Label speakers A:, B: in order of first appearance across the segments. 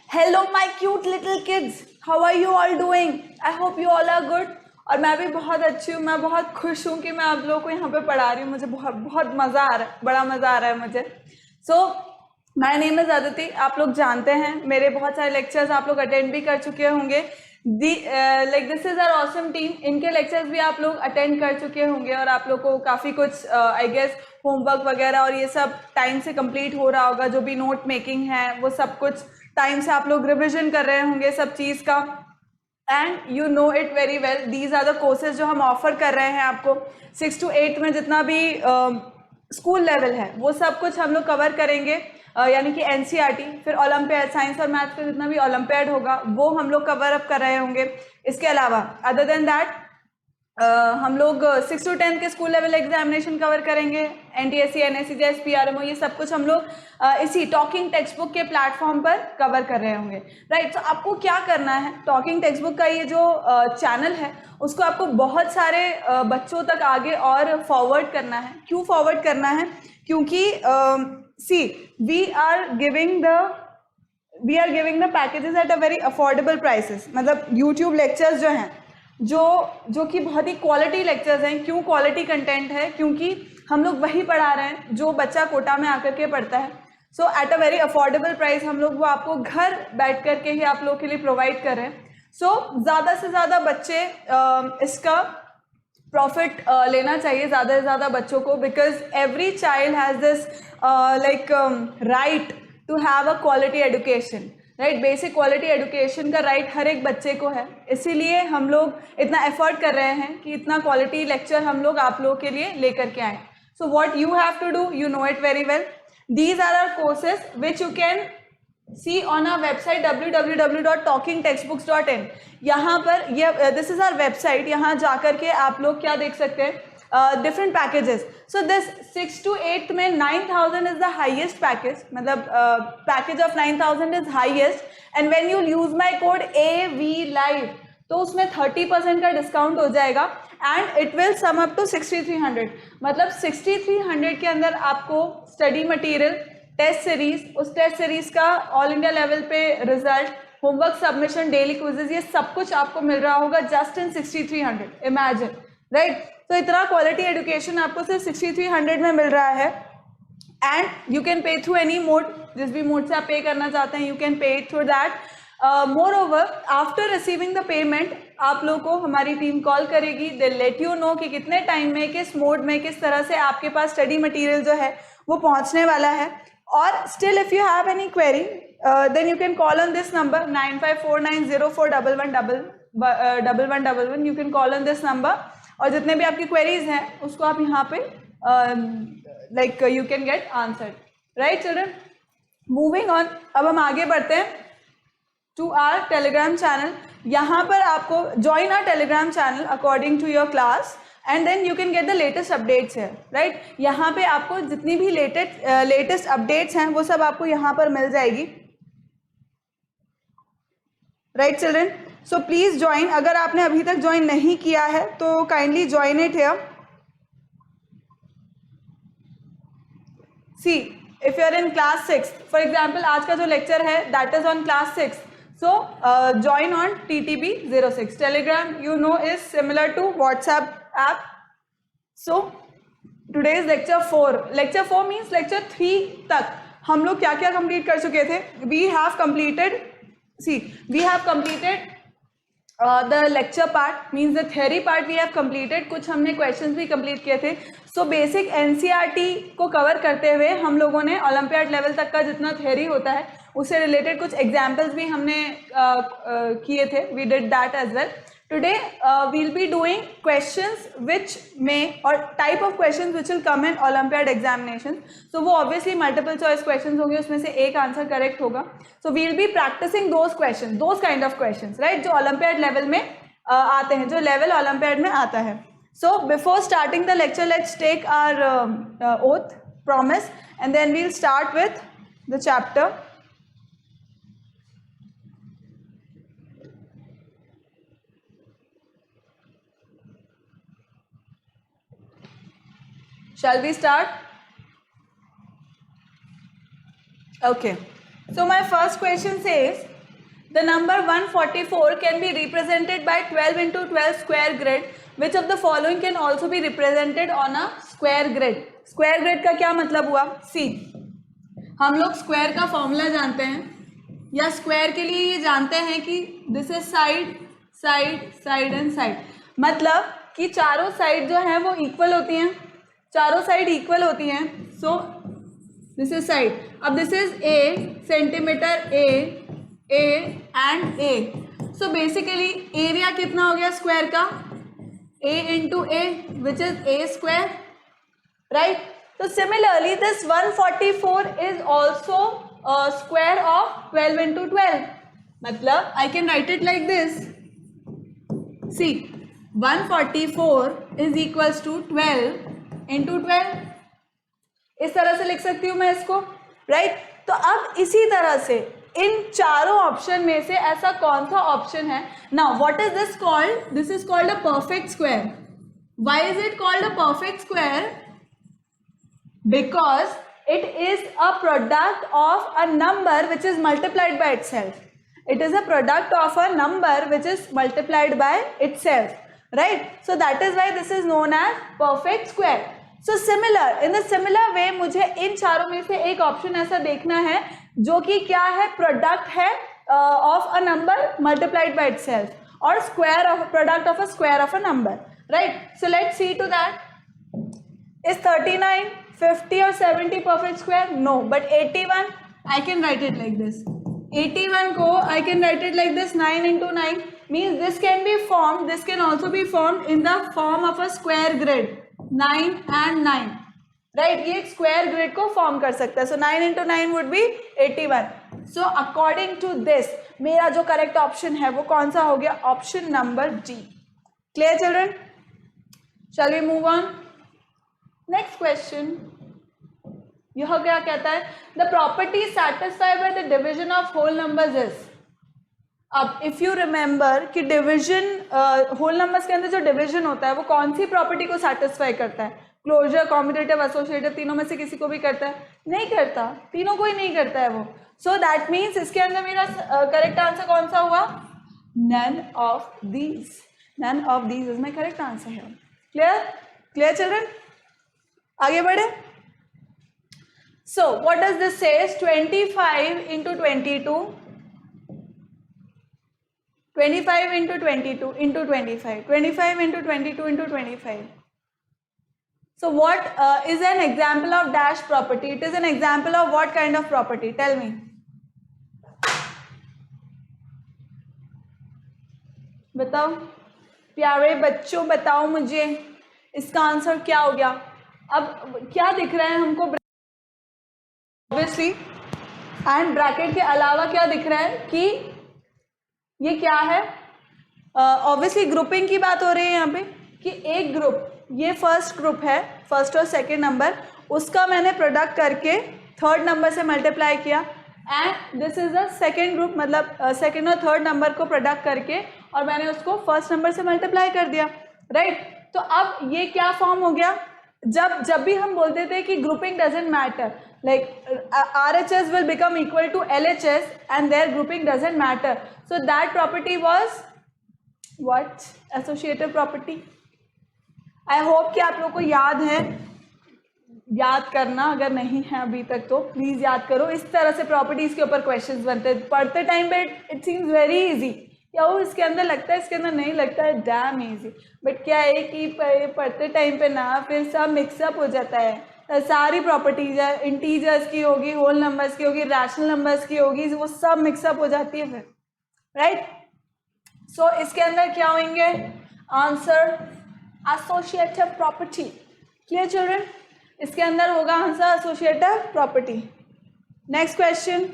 A: Hello my cute little kids, how are you all doing? I hope you all are good. और मैं भी बहुत अच्छी हूँ। मैं बहुत खुश हूँ कि मैं आप लोगों को यहाँ पे पढ़ा रही हूँ। मुझे बहुत बहुत मज़ा आ रहा है, बड़ा मज़ा आ रहा है मुझे। So my name is Aditi. आप लोग जानते हैं, मेरे बहुत सारे लेक्चर्स आप लोग अटेंड भी कर चुके होंगे। Like this is our awesome team. इनके लेक्चर्स भी आप लोग अटेंड कर चुके होंगे और आप लोग को काफ़ी कुछ आई गेस होमवर्क वगैरह और ये सब टाइम से कंप्लीट हो रहा होगा। जो भी नोट मेकिंग है वो सब कुछ टाइम से आप लोग रिविजन कर रहे होंगे सब चीज़ का। And you know it very well, these are the courses जो हम ऑफर कर रहे हैं आपको। 6 to 8 में जितना भी स्कूल लेवल है वो सब कुछ हम लोग कवर करेंगे। यानी कि एनसीईआरटी, फिर ओलंपियाड, साइंस और मैथ्स का जितना भी ओलंपियाड होगा वो हम लोग कवर अप कर रहे होंगे। इसके अलावा अदर देन दैट हम लोग 6 to 10 के स्कूल लेवल एग्जामिनेशन कवर करेंगे। एनटीएससी, एनएससी, जेएस, पीआरएमओ, ये सब कुछ हम लोग इसी टॉकिंग टेक्स्ट बुक के प्लेटफॉर्म पर कवर कर रहे होंगे। राइट, तो आपको क्या करना है, टॉकिंग टेक्स्ट बुक का ये जो चैनल है उसको आपको बहुत सारे बच्चों तक आगे और फॉरवर्ड करना है। क्यों फॉरवर्ड करना है? क्योंकि see we are giving the packages at a very affordable prices. मतलब यूट्यूब लेक्चर्स जो हैं जो कि बहुत ही क्वालिटी लेक्चर्स हैं। क्यों क्वालिटी कंटेंट है? क्योंकि हम लोग वही पढ़ा रहे हैं जो बच्चा कोटा में आकर के पढ़ता है। So at a very affordable price हम लोग वो आपको घर बैठ कर के ही आप लोग के लिए प्रोवाइड कर रहे हैं। सो ज़्यादा से ज़्यादा बच्चे इसका प्रॉफिट लेना चाहिए, ज़्यादा से ज़्यादा बच्चों को, because every child has this like right to have a quality education. Right, basic quality education का राइट हर एक बच्चे को है। इसीलिए हम लोग इतना एफर्ट कर रहे हैं कि इतना क्वालिटी लेक्चर हम लोग आप लोगों के लिए लेकर के आए। So what you have to do, you know it very well. These are our courses which you can see on our website www.talkingtextbooks.in। यहाँ पर ये दिस इज आवर वेबसाइट। यहाँ जाकर के आप लोग क्या देख सकते हैं, different packages. So this 6 to 8 में 9000 इज द हाइएस्ट पैकेज। मतलब package of 9000 is highest. And when you use my code AVLive तो उसमें 30% का डिस्काउंट हो जाएगा and it will sum up to 6300। मतलब 6300 के अंदर आपको स्टडी मटेरियल, टेस्ट सीरीज, उस टेस्ट सीरीज का ऑल इंडिया लेवल पे result, homework submission, daily quizzes, ये सब कुछ आपको मिल रहा होगा जस्ट इन 6300। Imagine, right? तो इतना क्वालिटी एजुकेशन आपको सिर्फ 6300 में मिल रहा है। And you can pay through any mode, जिस भी मोड से आप पे करना चाहते हैं you can pay it through that. More over after receiving the payment आप लोग को हमारी टीम कॉल करेगी। दे लेट यू नो कि कितने टाइम में, किस मोड में, किस तरह से आपके पास स्टडी मटेरियल जो है वो पहुंचने वाला है। और still if you have any query then you can call on this number 9549041111। You can call on this number और जितने भी आपकी क्वेरीज हैं उसको आप यहाँ पे like you can gate answered. Right children, moving on, अब हम आगे बढ़ते हैं टू आवर टेलीग्राम चैनल। यहाँ पर आपको join our Telegram channel according to your class and then you can get the latest updates है। राइट, यहाँ पे आपको जितनी भी लेटेस्ट अपडेट्स हैं वो सब आपको यहाँ पर मिल जाएगी। Right children, so please join. अगर आपने अभी तक ज्वाइन नहीं किया है तो kindly join it here. See if you are in class 6, for example आज का जो लेक्चर है that is on class 6। So join on TTB06. Telegram, you know, is similar to WhatsApp app. So today's lecture 4. Lecture 4 means lecture 3 तक हम लोग क्या क्या complete कर चुके थे? We have completed the lecture part, means the theory part we have completed. कुछ हमने questions भी complete किए थे। So basic NCERT को कवर करते हुए हम लोगों ने ओलंपियाड लेवल तक का जितना theory होता है उससे रिलेटेड कुछ एग्जाम्पल्स भी हमने किए थे। We did that as well. Today will be doing questions which में और type of questions which will come in Olympiad examination. So वो ऑब्वियसली मल्टीपल चॉइस क्वेश्चंस होंगे, उसमें से एक आंसर करेक्ट होगा। So we'll be practising those question, those kind of questions, right, जो olympiad level में आते हैं, जो लेवल ओलंपियाड में आता है। So before starting the lecture let's take our oath promise and then we'll start with the chapter. Shall we start? Okay. So my first question says, The number 144 can be represented by 12 into 12 square grid. Which of the following can also be represented on a square grid? Square grid का क्या मतलब हुआ? See, हम लोग square का formula जानते हैं, या स्क्वायर के लिए ये जानते हैं कि this is side side side and side, मतलब कि चारों साइड जो है वो इक्वल होती हैं, चारों साइड इक्वल होती हैं. So this is side. अब this is a centimetre, a and a. So basically area कितना हो गया स्क्वायर का? a into a, which is a square, right? So similarly this 144 is also a square of 12 into 12. मतलब I can write it like this. See, 144 is equals to 12 into 12. इस तरह से लिख सकती हूँ मैं इसको, right? तो अब इसी तरह से इन चारों ऑप्शन में से ऐसा कौन सा ऑप्शन है? Now what is this called? This is called a perfect square. Why is it called a perfect square? Because it is a product of a number which is multiplied by itself. It is a product of a number which is multiplied by itself, right? So that is why this is known as perfect square. So similar, in the similar way मुझे इन चारों में से एक option ऐसा देखना है जो कि क्या है? प्रोडक्ट है of a number multiplied by itself, और square of product of a square of a number, right? So let's see to that. Is 39, 50 और 70 perfect square? No, but 81 I can write it like this. 81 को I can write it like this. 9 into 9 means this can be formed, this can also be formed in the form of a square grid. 9 and 9, right? ये एक square grid को form कर सकता है. So 9 into 9 would be 81. So according to this मेरा जो correct option है वो कौन सा हो गया? Option number D. Clear children? Shall we move on? Next question. यह क्या कहता है? The property satisfied by the division of whole numbers is. अब इफ यू रिमेंबर कि डिविजन, होल नंबर्स के अंदर जो डिविजन होता है वो कौन सी प्रॉपर्टी को सेटिस्फाई करता है? क्लोजर, कॉम्यूटेटिव, एसोसिएटिव, तीनों में से किसी को भी करता है? नहीं करता, तीनों को ही नहीं करता है वो. सो दैट मीन्स इसके अंदर मेरा करेक्ट आंसर कौन सा हुआ? None of these. None of these is my correct answer है. क्लियर? Clear children? आगे बढ़े. So what does this says? 25 into 22, 25 into 22 into 25, 25 into 22 into 25. So what is an example of dash property? It is an example of what kind of property? Tell me. बताओ प्यारे बच्चों, बताओ मुझे इसका answer क्या हो गया. अब क्या दिख रहा है हमको? ऑब्वियसली, एंड ब्रैकेट के अलावा क्या दिख रहा है कि ये क्या है? ऑब्वियसली ग्रुपिंग की बात हो रही है यहाँ पे कि एक ग्रुप, ये फर्स्ट ग्रुप है, फर्स्ट और सेकंड नंबर, उसका मैंने प्रोडक्ट करके थर्ड नंबर से मल्टीप्लाई किया, and this is the second group, मतलब सेकंड और थर्ड नंबर को प्रोडक्ट करके और मैंने उसको फर्स्ट नंबर से मल्टीप्लाई कर दिया, राइट? तो अब ये क्या फॉर्म हो गया? जब भी हम बोलते थे कि grouping doesn't matter, like RHS will become equal to LHS and their grouping doesn't matter. So that property was what? Associative property. I hope कि आप लोग को याद है. याद करना, अगर नहीं है अभी तक तो प्लीज याद करो. इस तरह से प्रॉपर्टीज के ऊपर क्वेश्चंस बनते हैं. पढ़ते टाइम पे इट सीम्स वेरी इजी, या वो इसके अंदर लगता है, इसके अंदर नहीं लगता है, डैम इजी. बट क्या है कि पढ़ते टाइम पे ना फिर सब मिक्सअप हो जाता है. सारी प्रॉपर्टीज है, इंटीजर्स की होगी, होल नंबर्स की होगी, रैशनल नंबर्स की होगी, वो सब मिक्सअप हो जाती है फिर, राइट? सो इसके अंदर क्या होंगे answer? Associative property. Clear children? इसके अंदर होगा answer associative property. Next question.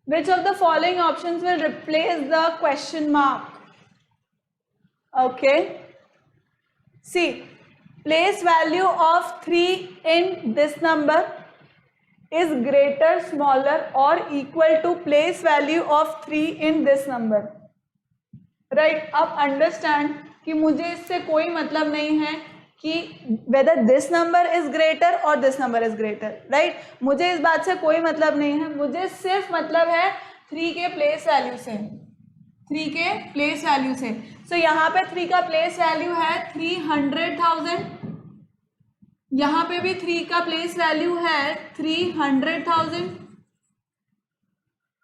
A: Which of the following options will replace the question mark? Okay. See, place value of 3 in this number is greater, smaller or equal to place value of 3 in this number. Right? अब understand कि मुझे इससे कोई मतलब नहीं है कि whether this number is greater or this number is greater, right? मुझे इस बात से कोई मतलब नहीं है. मुझे सिर्फ मतलब है 3 के प्लेस वैल्यू से, 3 के प्लेस वैल्यू से। सो यहाँ पे 3 का प्लेस वैल्यू है 300,000, यहाँ पे भी 3 का प्लेस वैल्यू है 300,000,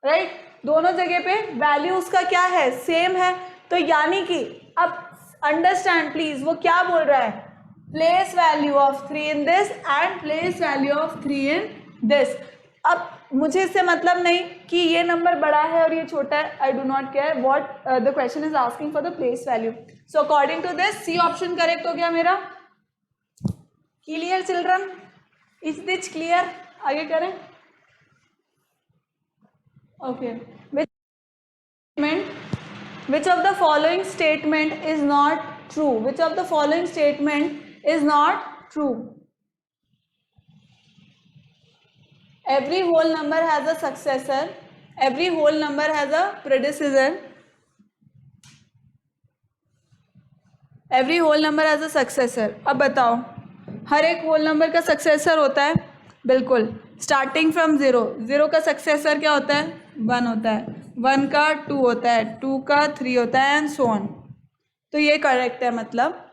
A: राइट। दोनों जगह पे वैल्यू उसका क्या है, सेम है। तो यानी कि अब अंडरस्टैंड प्लीज, वो क्या बोल रहा है, place value of 3 in this and place value of 3 in this. अब मुझे इससे मतलब नहीं कि ये नंबर बड़ा है और ये छोटा है, I do not care, what the question is asking for the place value. So according to this C option correct हो गया मेरा। Clear children, is this clear? आगे करें। Okay, which of the following statement is not true? Which of the following statement is not true? Every whole number has a successor, every whole number has a predecessor, every whole number has a successor। अब बताओ, हर एक whole number का successor होता है, बिल्कुल। Starting from 0, 0 का successor क्या होता है, 1 होता है, 1 का 2 होता है, 2 का 3 होता है, एंड सो ऑन। तो ये करेक्ट है। मतलब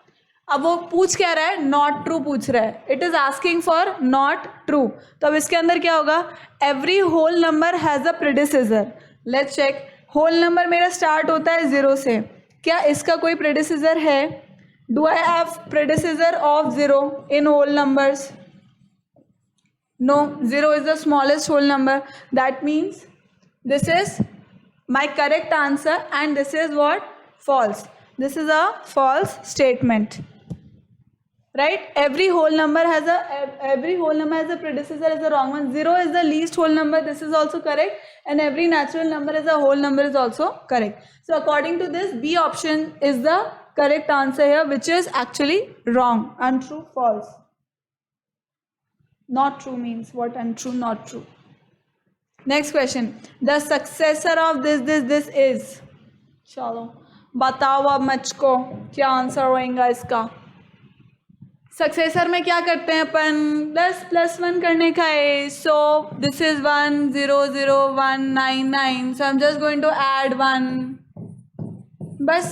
A: अब वो पूछ क्या रहा है, नॉट ट्रू पूछ रहा है, it is asking for not true. तो अब इसके अंदर क्या होगा, every whole number has a predecessor. Let's check, whole number मेरा स्टार्ट होता है 0 से, क्या इसका कोई प्रेडिसेसर है? Do I have predecessor of 0 in whole numbers? No, 0 is the smallest whole number. That means this is my correct answer and this is what? False. This is a false statement. Right? Every whole number has a predecessor is the wrong one. 0 is the least whole number. This is also correct. And every natural number is a whole number is also correct. So according to this, B option is the correct answer here, which is actually wrong. Untrue, false. Not true means what? Untrue, not true. Next question. The successor of this is. चलो बताओ अब मुझको क्या answer होएगा इसका। Successor में क्या करते हैं अपन, ++1 करने का है। So this is 1 0 0 1 9 9, so I am just going to add 1, बस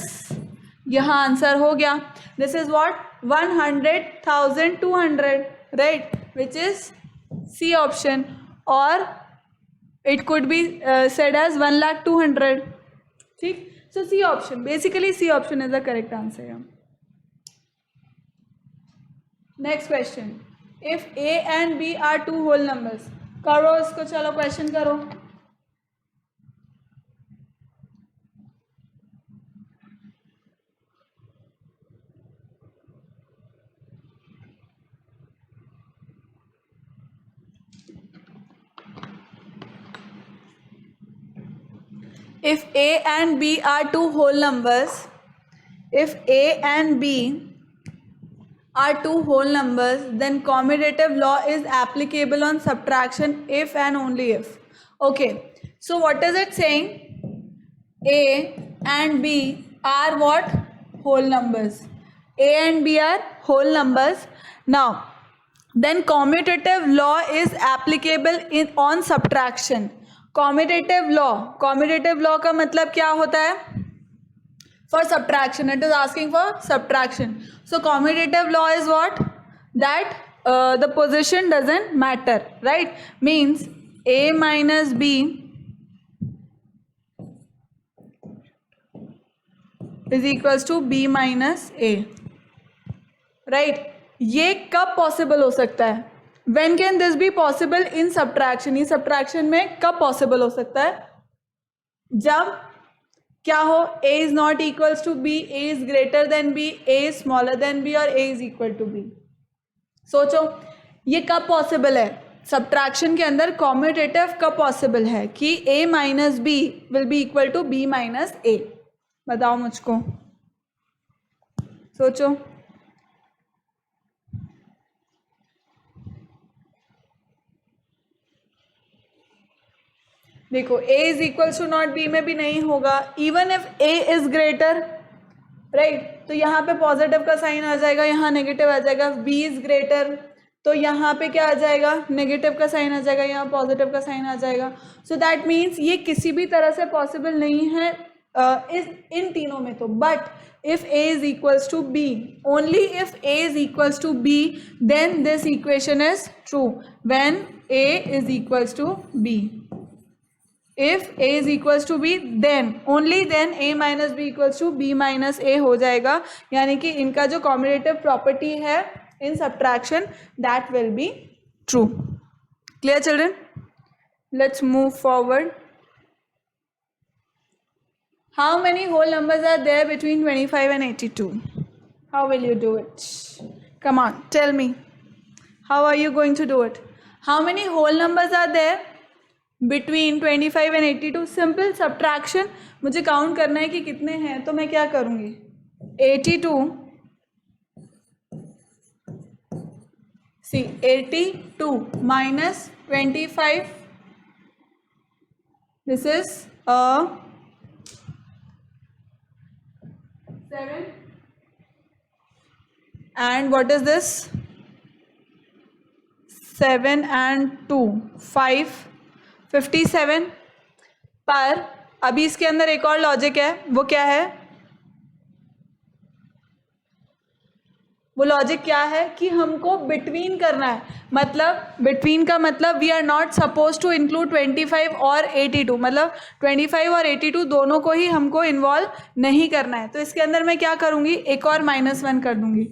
A: यहाँ आंसर हो गया। This is what, 100,200, right, which is C option, or it could be said as 1,02,000, ठीक। So C option, basically C option is the correct answer here. Next question, if A and B are two whole numbers, करो इसको, चलो question करो। If A and B are two whole numbers, if A and B are two whole numbers, then commutative law is applicable on subtraction if and only if. Okay, so what is it saying? A and B are what? Whole numbers. A and B are whole numbers. Now, then commutative law is applicable on subtraction. Commutative law का मतलब क्या होता है, for subtraction, it is asking for subtraction. So commutative law is what, that the position doesn't matter, right, means A minus B is equals to B minus A, right. ये कब possible हो सकता है, When can this be possible in subtraction? ये subtraction में कब possible हो सकता है, जब क्या हो, A is not equals to B, A is greater than B, A is smaller than B और A is equal to B। सोचो ये कब possible है, subtraction के अंदर commutative कब possible है कि A minus B will be equal to B minus A। बताओ मुझको, सोचो। देखो A is equals to not B में भी नहीं होगा, even if A is greater, right, तो यहाँ पे पॉजिटिव का साइन आ जाएगा, यहाँ नेगेटिव आ जाएगा। B इज ग्रेटर, तो यहाँ पे क्या आ जाएगा, नेगेटिव का साइन आ जाएगा, यहाँ पॉजिटिव का साइन आ जाएगा. सो दैट मीन्स ये किसी भी तरह से पॉसिबल नहीं है इन तीनों में. तो but if a is equals to b, only if a is equals to b, then this equation is true. When a is equals to b, if a is equals to b, then only then a minus b equals to b minus a हो जाएगा. यानी कि इनका जो commutative property है in subtraction, that will be true. Clear children? Let's move forward. How many whole numbers are there between 25 and 82? How will you do it? Come on, tell me. How are you going to do it? How many whole numbers are there between 25 and 82? Simple subtraction. मुझे count करना है कि कितने हैं, तो मैं क्या करूँगी? 82. See, 82 minus 25. This is a 7, and what is this? 7 and 2 5, 57. पर अभी इसके अंदर एक और लॉजिक है, वो क्या है? वो लॉजिक क्या है कि हमको बिटवीन करना है. मतलब बिटवीन का मतलब we are not suppose to include 25 और 82. मतलब 25 और 82 दोनों को ही हमको इन्वॉल्व नहीं करना है. तो इसके अंदर मैं क्या करूँगी, एक और -1 कर दूँगी,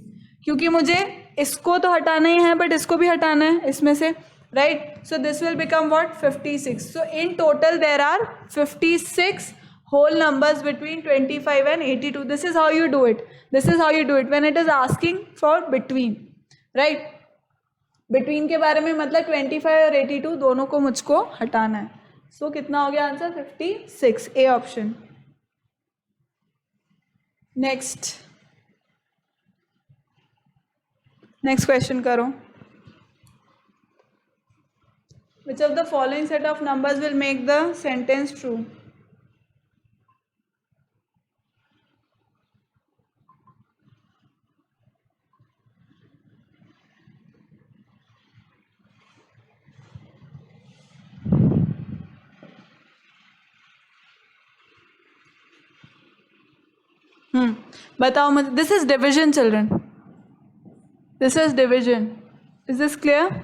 A: क्योंकि मुझे इसको तो हटाना ही है बट इसको भी हटाना है इसमें से, right. So this will become what, 56. So in total there are 56 whole numbers between 25 and 82. This is how you do it. This is how you do it when it is asking for between, right? Between के बारे में मतलब 25 और 82 दोनों को मुझको हटाना है. So कितना हो गया answer? 56. A option. Next question करो. Which of the following set of numbers will make the sentence true? बताओ मुझे. This is division children, this is division. Is this clear?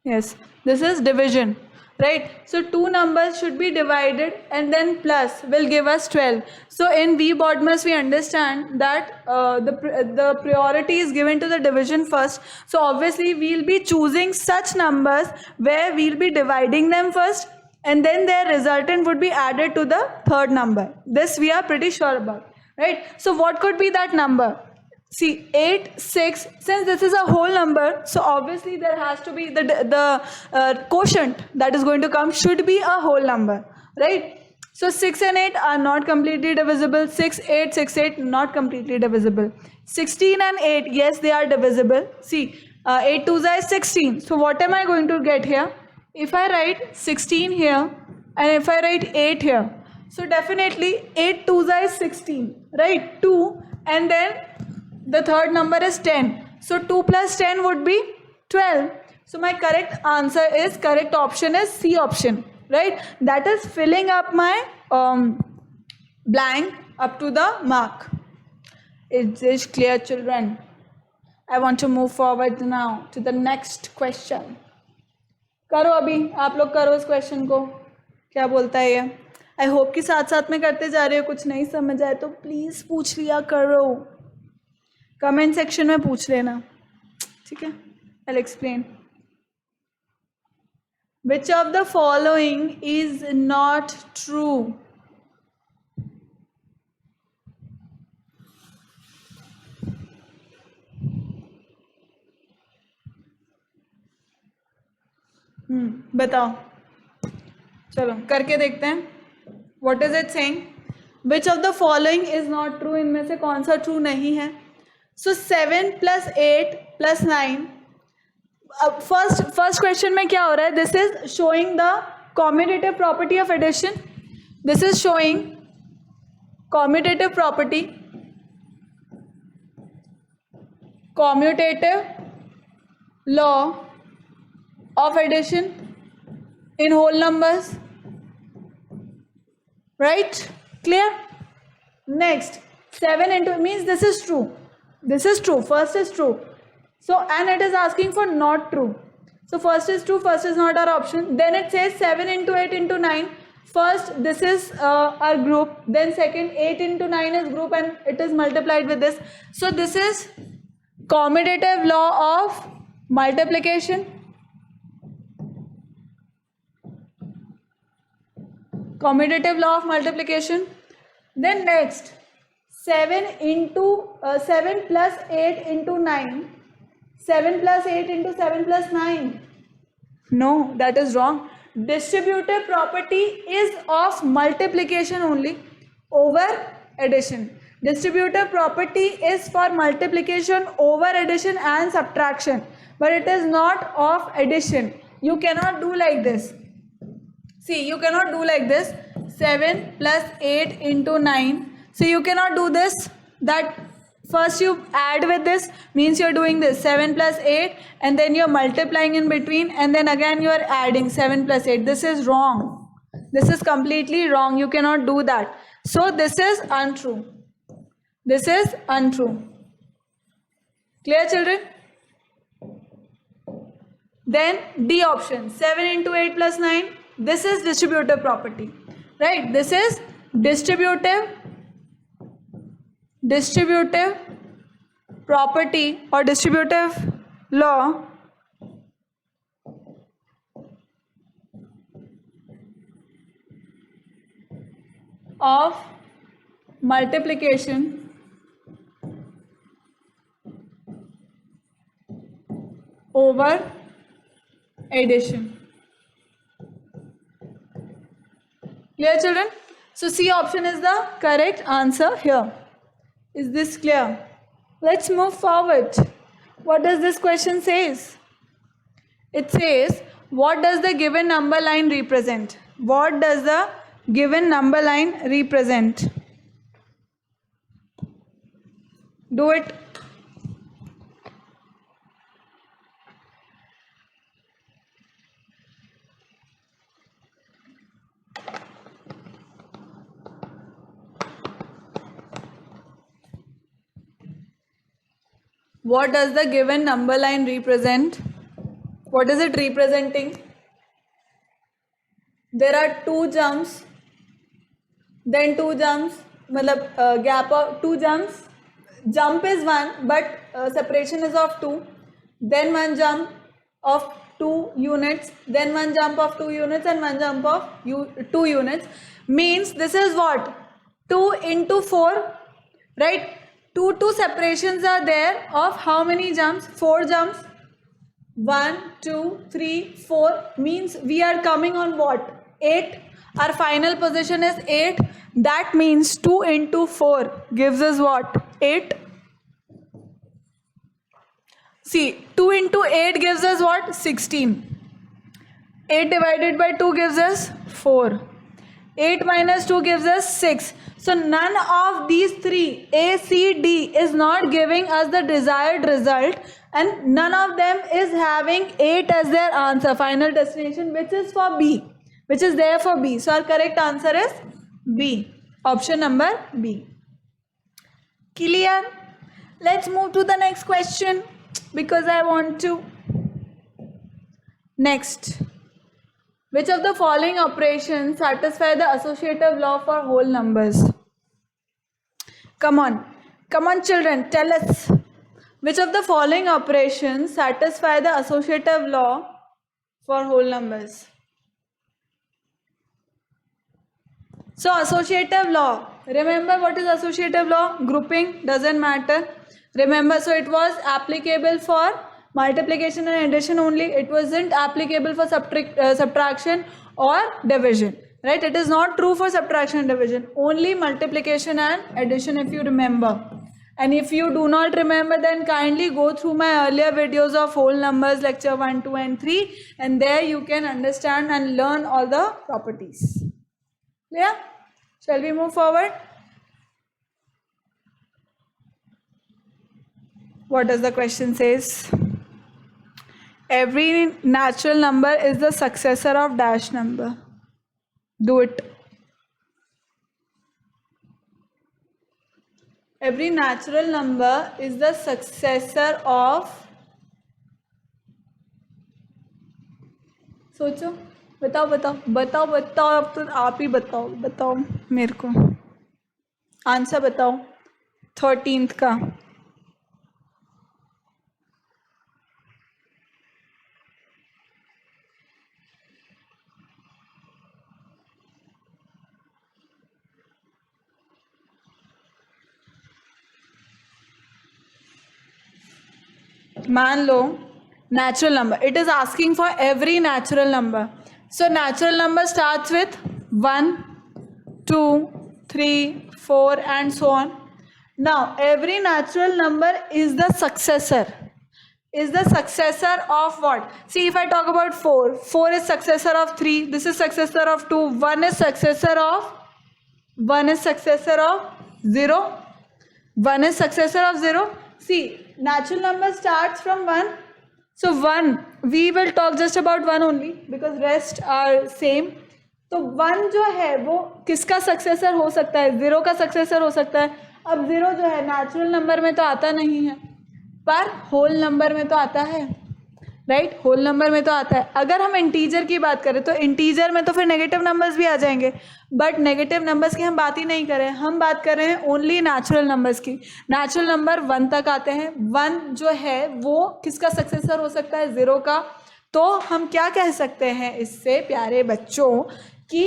A: Yes, this is division, right? So two numbers should be divided and then plus will give us 12. So in V Bodmas we understand that the priority is given to the division first. So obviously we'll be choosing such numbers where we'll be dividing them first and then their resultant would be added to the third number. This we are pretty sure about, right? So what could be that number? See, 8, 6, since this is a whole number, so obviously there has to be the quotient that is going to come should be a whole number, right? So 6 and 8 are not completely divisible. 6, 8, 6, 8 not completely divisible. 16 and 8, yes, they are divisible. See, 8 2s are 16. So what am I going to get here? If I write 16 here and if I write 8 here, so definitely 8 2s are 16, right? 2 and then the third number is 10. So 2 plus 10 would be 12. So my correct answer is, correct option is C option, right? That is filling up my blank up to the mark. Is this clear, children? I want to move forward now to the next question. करो अभी आप लोग करो इस question को, क्या बोलता है ये. आई होप कि साथ साथ में करते जा रहे हो. कुछ नहीं समझ आए तो प्लीज़ पूछ लिया करो, कमेंट सेक्शन में पूछ लेना, ठीक है. I will explain. Which of the following is not true? बताओ, चलो करके देखते हैं. What is it saying? Which of the following is not true? इनमें से कौन सा ट्रू नहीं है? So 7 plus 8 plus 9. First question में क्या हो रहा है? This is showing the commutative property of addition. This is showing commutative property. Commutative law of addition in whole numbers, right? Clear? Next, 7 into means this is true. This is true. First is true. So, and it is asking for not true. So, first is true, first is not our option. Then it says 7 into 8 into 9. First, this is our group. Then second, 8 into 9 is group and it is multiplied with this. So, this is commutative law of multiplication. Commutative law of multiplication. Then next, 7 plus 8 into 9. 7 plus 8 into 7 plus 9. No, that is wrong. Distributive property is of multiplication only over addition. Distributive property is for multiplication over addition and subtraction, but it is not of addition. You cannot do like this. See, you cannot do like this. 7 plus 8 into 9. So you cannot do this. That first you add with this means you're doing this 7 plus 8 and then you're multiplying in between and then again you're adding 7 plus 8. This is wrong. This is completely wrong. You cannot do that. So this is untrue. This is untrue. Clear, children? Then D option, 7 into 8 plus 9. This is distributive property, right? This is distributive property or distributive law of multiplication over addition. Clear, children? So C option is the correct answer here. Is this clear? Let's move forward. What does this question says? It says, what does the given number line represent? What does the given number line represent? Do it. What does the given number line represent? What is it representing? There are two jumps, then two jumps, gap of two jumps. Jump is one, but separation is of two. Then one jump of 2 units, then one jump of 2 units and one jump of 2 units. Means this is what? 2 into 4, right? Two separations are there of how many jumps? 4 jumps. 1, 2, 3, 4 means we are coming on what? 8. Our final position is 8. That means 2 into 4 gives us what? 8. See, 2 into 8 gives us what? 16. 8 divided by 2 gives us 4. 8 minus 2 gives us 6. So none of these three, A, C, D, is not giving us the desired result, and none of them is having 8 as their answer, final destination, which is for B, which is there for B. So our correct answer is B, option number B. Clear? Let's move to the next question because I want to. Next. Which of the following operations satisfy the associative law for whole numbers? Come on children, tell us. Which of the following operations satisfy the associative law for whole numbers? So associative law, remember what is associative law? Grouping, doesn't matter. Remember, so it was applicable for multiplication and addition only. It wasn't applicable for subtraction or division, right? It is not true for subtraction and division, only multiplication and addition, if you remember. And if you do not remember, then kindly go through my earlier videos of whole numbers, lecture 1, 2 and 3, and there you can understand and learn all the properties. Clear? Shall we move forward? What does the question says? Every natural number is the successor of dash number. Do it. Every natural number is the successor of, सोचो, बताओ बताओ बताओ बताओ, अब तो आप ही बताओ, बताओ मेरे को आंसर बताओ 13th का. मान लो natural number, it is asking for every natural number. So natural number starts with 1, 2, 3, 4 and so on. Now every natural number is the successor. Is the successor of what? See, if I talk about 4, 4 is successor of 3, this is successor of 2, 1 is successor of 0, 1 is successor of 0. See, natural number starts from 1. So 1, we will talk just about 1 only because rest are same. तो 1 जो है वो किसका successor हो सकता है? 0 का successor हो सकता है. अब 0 जो है नेचुरल नंबर में तो आता नहीं है, पर होल नंबर में तो आता है, राइट? होल नंबर में तो आता है. अगर हम इंटीजर की बात करें तो इंटीजर में तो फिर नेगेटिव नंबर्स भी आ जाएंगे, बट नेगेटिव नंबर्स की हम बात ही नहीं कर रहे हैं. हम बात कर रहे हैं ओनली नेचुरल नंबर्स की. नेचुरल नंबर 1 तक आते हैं. 1 जो है वो किसका सक्सेसर हो सकता है? 0 का. तो हम क्या कह सकते हैं इससे प्यारे बच्चों कि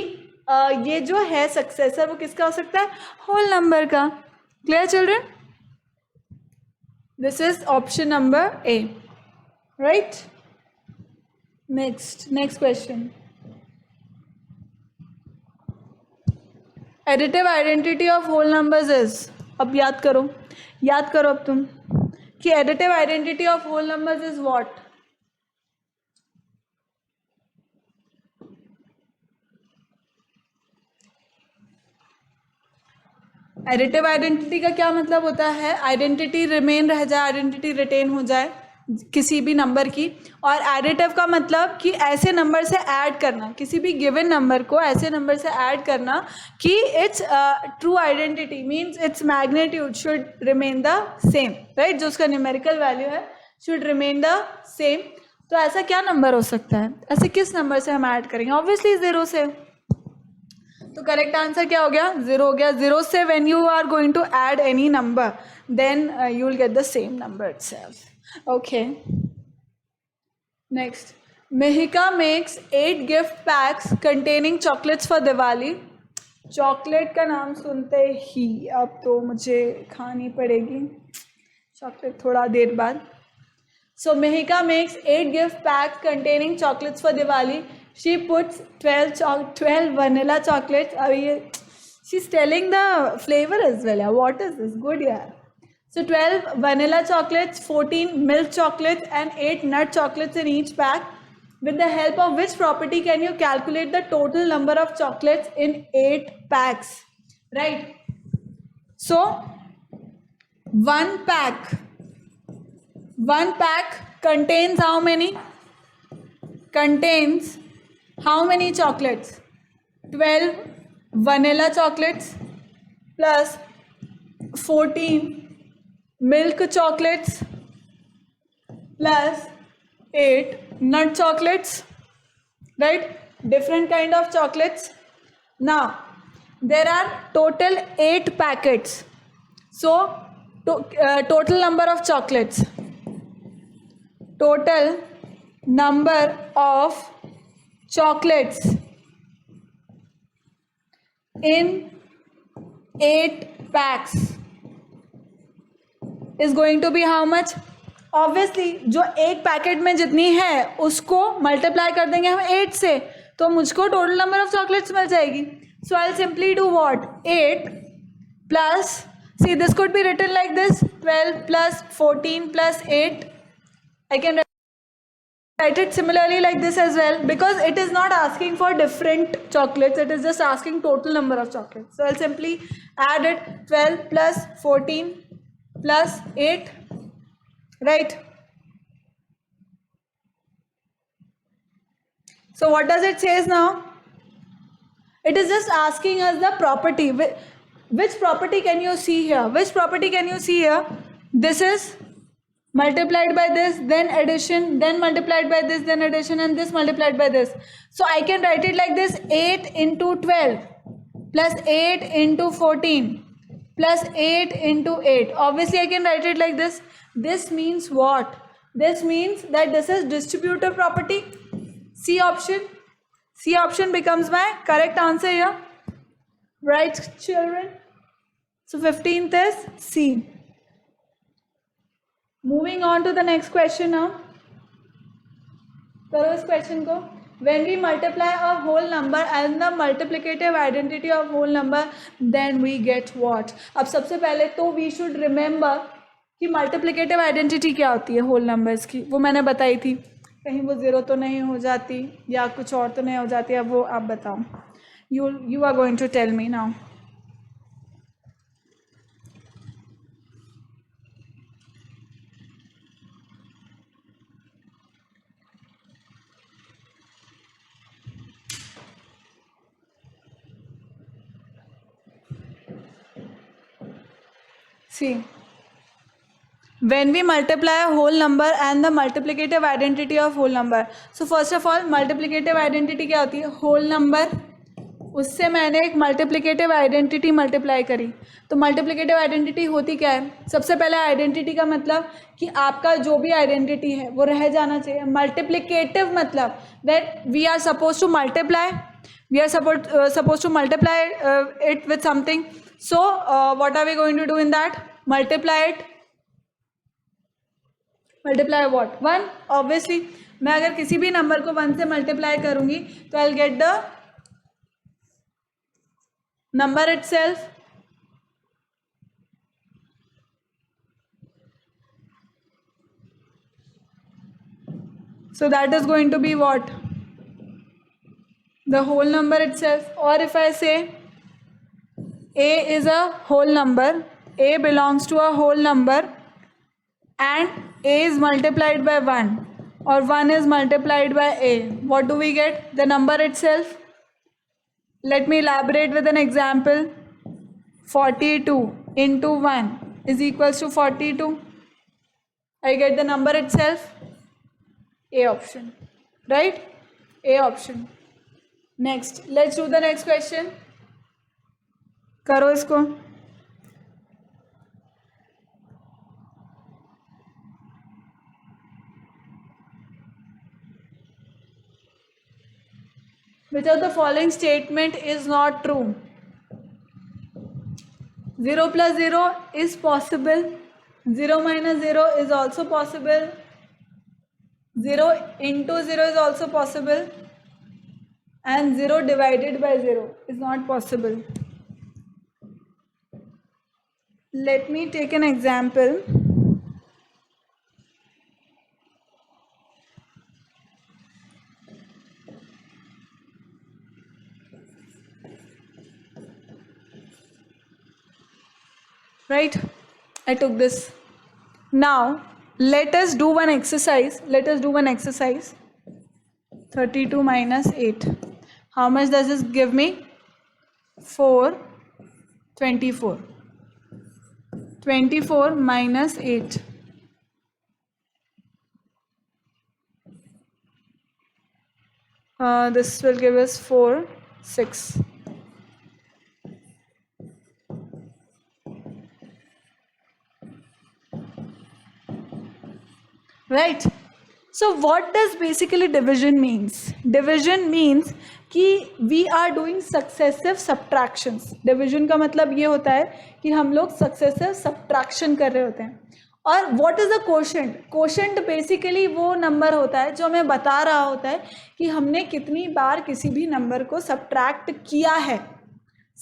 A: ये जो है सक्सेसर वो किसका हो सकता है? होल नंबर का. Clear children? This is option number A, right? Next question. Additive identity of whole numbers is, अब याद करो अब तुम कि additive identity of whole numbers is what? Additive identity का क्या मतलब होता है? आइडेंटिटी रिमेन रह जाए, आइडेंटिटी रिटेन हो जाए किसी भी नंबर की. और एडिटिव का मतलब कि ऐसे नंबर से ऐड करना, किसी भी गिवन नंबर को ऐसे नंबर से ऐड करना कि it's true identity means its magnitude should remain the same, right? जो उसका न्यूमेरिकल वैल्यू है शुड रिमेन द सेम. तो ऐसा क्या नंबर हो सकता है? ऐसे किस नंबर से हम ऐड करेंगे? ऑब्वियसली 0 से. तो करेक्ट आंसर क्या हो गया? 0 हो गया. 0 से when you are going to add any number then you will get the same number itself. Okay. Next. Mehika makes 8 gift packs containing chocolates for Diwali. Chocolate का नाम सुनते ही अब तो मुझे खानी पड़ेगी चॉकलेट थोड़ा देर बाद. So Mehika makes 8 gift packs containing chocolates for Diwali. She puts 12 vanilla chocolates. अब ये she's telling the flavor as well. What is this? Good यार. So 12 vanilla chocolates, 14 milk chocolates and 8 nut chocolates in each pack. With the help of which property can you calculate the total number of chocolates in 8 packs? Right? So one pack contains how many? Contains how many chocolates? 12 vanilla chocolates plus 14 milk chocolates plus 8 nut chocolates, right? Different kind of chocolates. Now there are total 8 packets. So total number of chocolates, total number of chocolates in 8 packs is going to be how much? Obviously जो एक packet में जितनी है उसको multiply कर देंगे हम 8 से, तो मुझको टोटल नंबर ऑफ चॉकलेट्स मिल जाएगी. So I will simply do what? 8 plus, see this could be written like this, 12 plus 14 plus 8. I can write it similarly like this as well because it is not asking for different chocolates, it is just asking total number of chocolates. So I'll simply add it, 12 plus 14 plus 8, right? So what does it says now? It is just asking us the property. Which property can you see here? Which property can you see here? This is multiplied by this, then addition, then multiplied by this, then addition, and this multiplied by this. So I can write it like this: 8 into 12 plus 8 into 14 plus 8 into 8. Obviously I can write it like this. This means what? This means that this is distributive property. C option. C option becomes my correct answer here. Right, children? So 15th is C. Moving on to the next question now. करो इस question को. When we multiply a whole number and the multiplicative identity of whole number, then we get what? अब सबसे पहले तो we should remember कि multiplicative identity क्या होती है whole numbers की. वो मैंने बताई थी. कहीं वो ज़ीरो तो नहीं हो जाती या कुछ और तो नहीं हो जाती. अब वो आप बताओ. You are going to tell me now. See, when we multiply a whole number and the multiplicative identity of whole number. So first of all, multiplicative identity क्या होती है? Whole number. उससे मैंने एक multiplicative identity multiply करी. तो multiplicative identity होती क्या है? सबसे पहले identity का मतलब कि आपका जो भी identity है वो रह जाना चाहिए. Multiplicative मतलब that we are supposed to multiply. We are supposed to multiply it with something. So what are we going to do in that? Multiply it. Multiply what? 1. Obviously मैं अगर किसी भी नंबर को 1 से मल्टीप्लाई करूंगी तो I'll get the number itself. So that is going to be what? The whole number itself. Or if I say A is a whole number, A belongs to a whole number and A is multiplied by 1 or 1 is multiplied by A. What do we get? The number itself. Let me elaborate with an example. 42 into 1 is equals to 42. I get the number itself. A option. Right? A option. Next. Let's do the next question. करो इसको. Which of the following statement is not true? 0 plus 0 is possible. 0 minus 0 is also possible. 0 into 0 is also possible. And 0 divided by 0 is not possible. Let me take an example. Right? I took this. Now, let us do one exercise. 32 minus 8. How much does this give me? 4, 24. 24 minus 8. This will give us 4, 6. Right? So what does basically division means? Division means कि we are doing successive subtractions. Division का मतलब ये होता है कि हम लोग successive subtraction कर रहे होते हैं. और what is the quotient? Quotient basically वो नंबर होता है जो हमें बता रहा होता है कि हमने कितनी बार किसी भी नंबर को subtract किया है.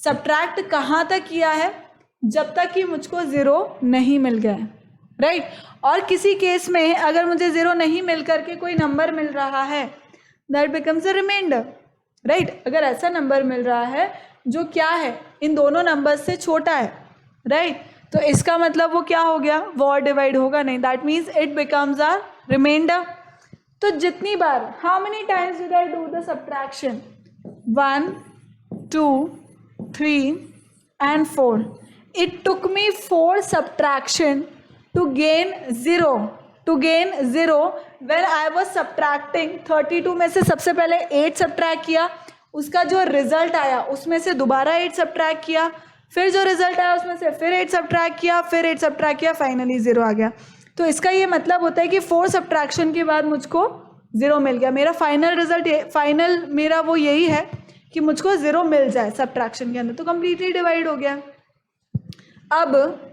A: Subtract कहाँ तक किया है? जब तक कि मुझको 0 नहीं मिल गया है. राइट? और किसी केस में अगर मुझे 0 नहीं मिल करके कोई नंबर मिल रहा है, that becomes a remainder. Right? अगर ऐसा नंबर मिल रहा है जो क्या है, इन दोनों नंबर से छोटा है, राइट? तो इसका मतलब वो क्या हो गया? वो और डिवाइड होगा नहीं. That means it becomes a reminder. तो जितनी बार, how many times did I do the subtraction? 1, 2, 3 and 4. It took me 4 subtraction to gain 0. To gain 0 when I was subtracting 32 में से सबसे पहले 8 सब्ट्रैक्ट किया, उसका जो रिजल्ट आया उसमें से दोबारा 8 सब्ट्रैक्ट किया, फिर जो रिजल्ट आया उसमें से फिर 8 सब्ट्रैक्ट किया, फिर 8 सब्ट्रैक्ट किया, फाइनली 0 आ गया. तो इसका ये मतलब होता है कि 4 सब्ट्रैक्शन के बाद मुझको 0 मिल गया. मेरा फाइनल रिजल्ट, फाइनल मेरा वो यही है कि मुझको 0 मिल जाए सब्ट्रैक्शन के अंदर. तो कंप्लीटली डिवाइड हो गया. अब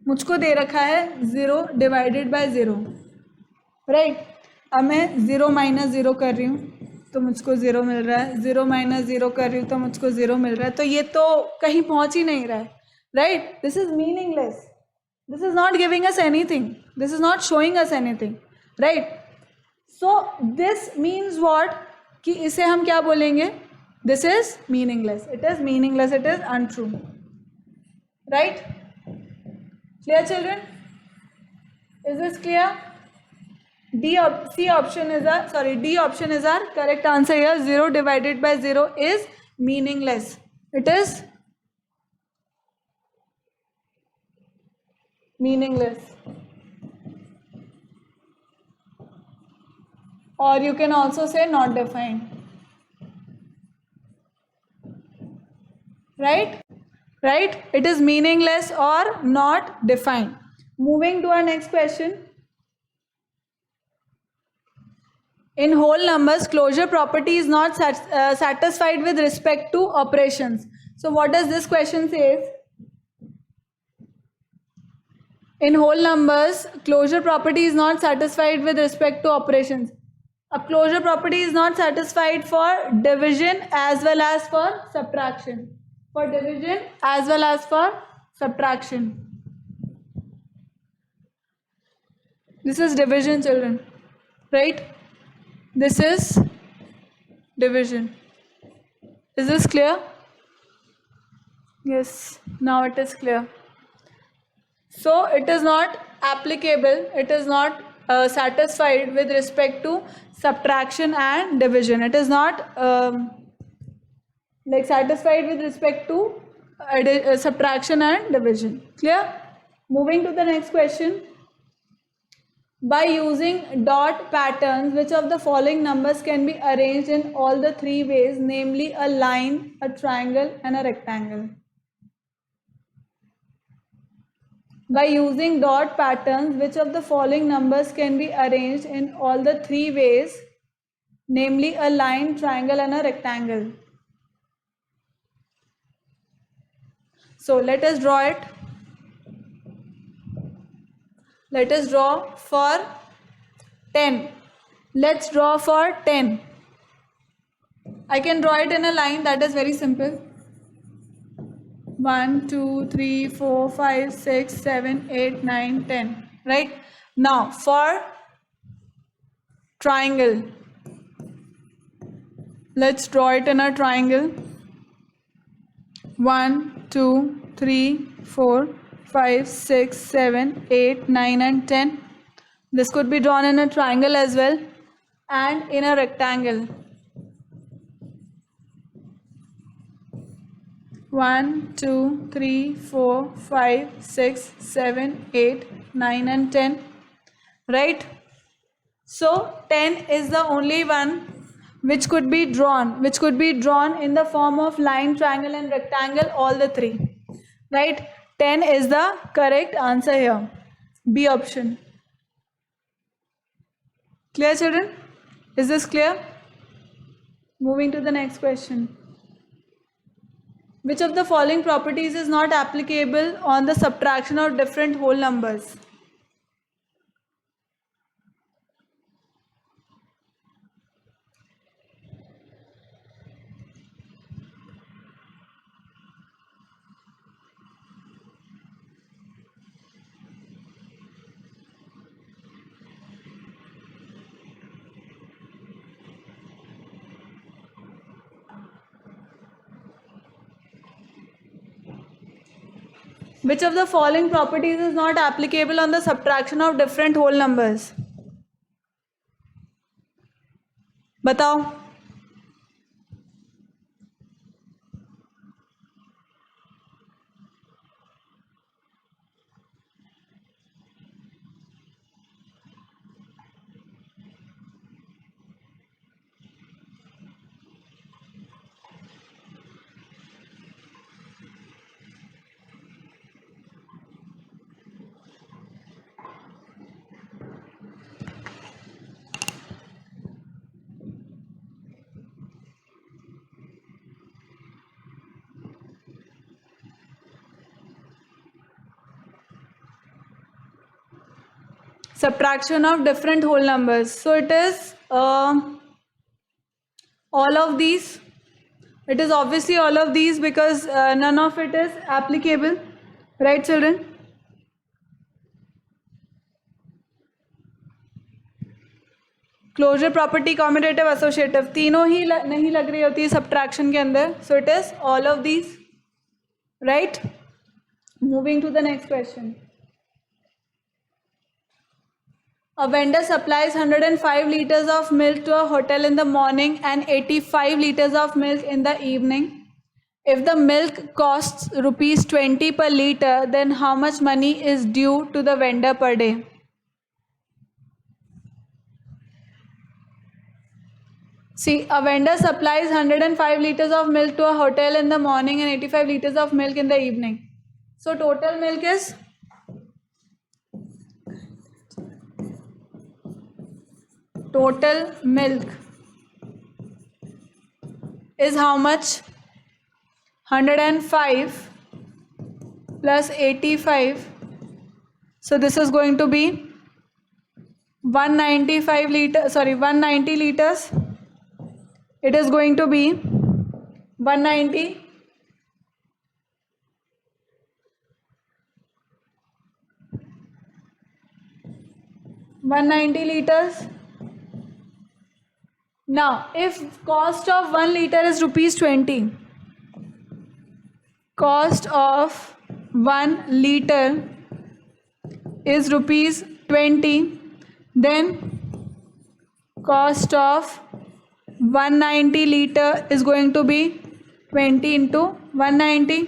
A: मुझको दे रखा है 0 डिवाइडेड बाय 0, राइट. अब मैं 0 माइनस 0 कर रही हूँ तो मुझको 0 मिल रहा है, 0 माइनस 0 कर रही हूँ तो मुझको 0 मिल रहा है. तो ये तो कहीं पहुँच ही नहीं रहा है, right. This is meaningless. This is not giving us anything. This is not showing us anything, right. So this means what, कि इसे हम क्या बोलेंगे? This is meaningless. It is meaningless. It is untrue, right. Clear, children? Is this clear? D option is our correct answer here. 0 divided by 0 is meaningless. It is meaningless. Or you can also say not defined. Right? Right? It is meaningless or not defined. Moving to our next question. In whole numbers, closure property is not satisfied with respect to operations. So what does this question say? In whole numbers, closure property is not satisfied with respect to operations. A closure property is not satisfied for division as well as for subtraction. For division as well as for subtraction. This is division, children, right? This is division. Is this clear? Yes, now it is clear. So it is not applicable, it is not satisfied with respect to subtraction and division. It is not like satisfied with respect to subtraction and division. Clear? Moving to the next question. By using dot patterns, which of the following numbers can be arranged in all the 3 ways, namely a line, a triangle and a rectangle? By using dot patterns, which of the following numbers can be arranged in all the 3 ways, namely a line, triangle and a rectangle? So let us draw it. Let us draw for 10. Let's draw for 10. I can draw it in a line, that is very simple. 1, 2, 3, 4, 5, 6, 7, 8, 9, 10. Right? Now for triangle. Let's draw it in a triangle. 1, 2, 3, 4, 5, 6, 7, 8, 9 and 10. This could be drawn in a triangle as well and in a rectangle. 1, 2, 3, 4, 5, 6, 7, 8, 9 and 10. Right? So 10 is the only one which could be drawn in the form of line, triangle and rectangle, all the 3. Right? 10 is the correct answer here. B option. Clear, children? Is this clear? Moving to the next question. Which of the following properties is not applicable on the subtraction of different whole numbers? Which of the following properties is not applicable on the subtraction of different whole numbers? बताओ। Subtraction of different whole numbers. So it is all of these. It is obviously all of these because none of it is applicable. Right, children? Closure property commutative associative तीनों ही नहीं लग रही होती है subtraction के अंदर. So it is all of these. Right. Moving to the next question. A vendor supplies 105 liters of milk to a hotel in the morning and 85 liters of milk in the evening. If the milk costs rupees 20 per liter, then how much money is due to the vendor per day? See, a vendor supplies 105 liters of milk to a hotel in the morning and 85 liters of milk in the evening. So total milk is how much? 105 plus 85. So this is going to be 190 liters. It is going to be 190 liters. Now, if cost of 1 liter is rupees 20, cost of 1 liter is rupees 20, then cost of 190 liter is going to be 20 into 190,